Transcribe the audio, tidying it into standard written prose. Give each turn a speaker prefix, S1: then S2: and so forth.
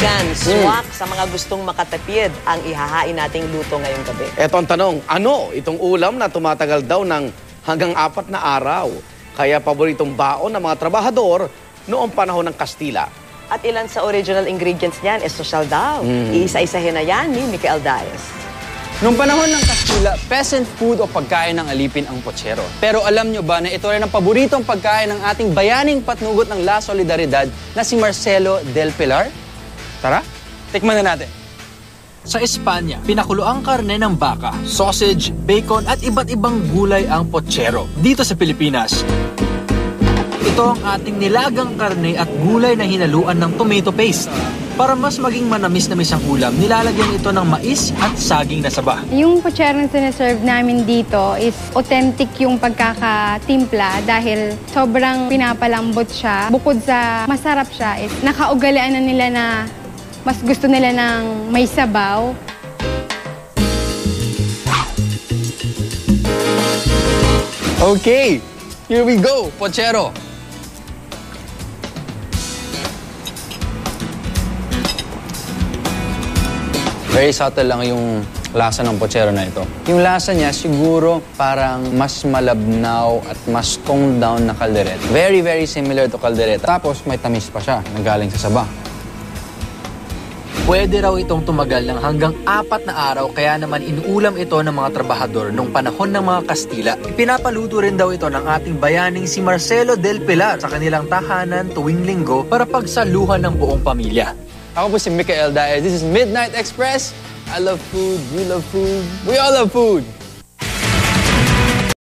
S1: kaibigan, swak sa mga gustong makatipid ang ihahain nating luto ngayong gabi.
S2: Eto ang tanong, ano itong ulam na tumatagal daw ng hanggang 4 na araw? Kaya paboritong baon ng mga trabahador noong panahon ng Kastila.
S1: At ilan sa original ingredients niyan is social daw. Iisa-isahin na yan ni Mikel Diaz.
S3: Noong panahon ng Kastila, peasant food o pagkain ng alipin ang pochero. Pero alam nyo ba na ito rin ang paboritong pagkain ng ating bayaning patnugot ng La Solidaridad na si Marcelo del Pilar? Tara, tikman na natin.
S4: Sa Espanya, pinakulo ang karne ng baka, sausage, bacon at iba't ibang gulay ang pochero. Dito sa Pilipinas, ito ang ating nilagang karne at gulay na hinaluan ng tomato paste. Para mas maging manamis-namis ang ulam, nilalagyan ito ng mais at saging na saba.
S5: Yung pochero na sinaserve namin dito is authentic yung pagkakatimpla dahil sobrang pinapalambot siya. Bukod sa masarap siya, is nakaugalian na nila na mas gusto nila ng may sabaw.
S3: Okay, here we go, pochero. Very subtle lang yung lasa ng pochero na ito. Yung lasa niya siguro parang mas malabnaw at mas toned down na kaldereta. Very, very similar to kaldereta. Tapos may tamis pa siya na galing sa saba.
S4: Pwede raw itong tumagal ng hanggang 4 na araw, kaya naman inuulam ito ng mga trabahador nung panahon ng mga Kastila. Ipinapaluto rin daw ito ng ating bayaning si Marcelo del Pilar sa kanilang tahanan tuwing linggo para pagsaluhan ng buong pamilya.
S3: Ako po si Mikel Diaz. This is Midnight Express. I love food, you love food, we all love food.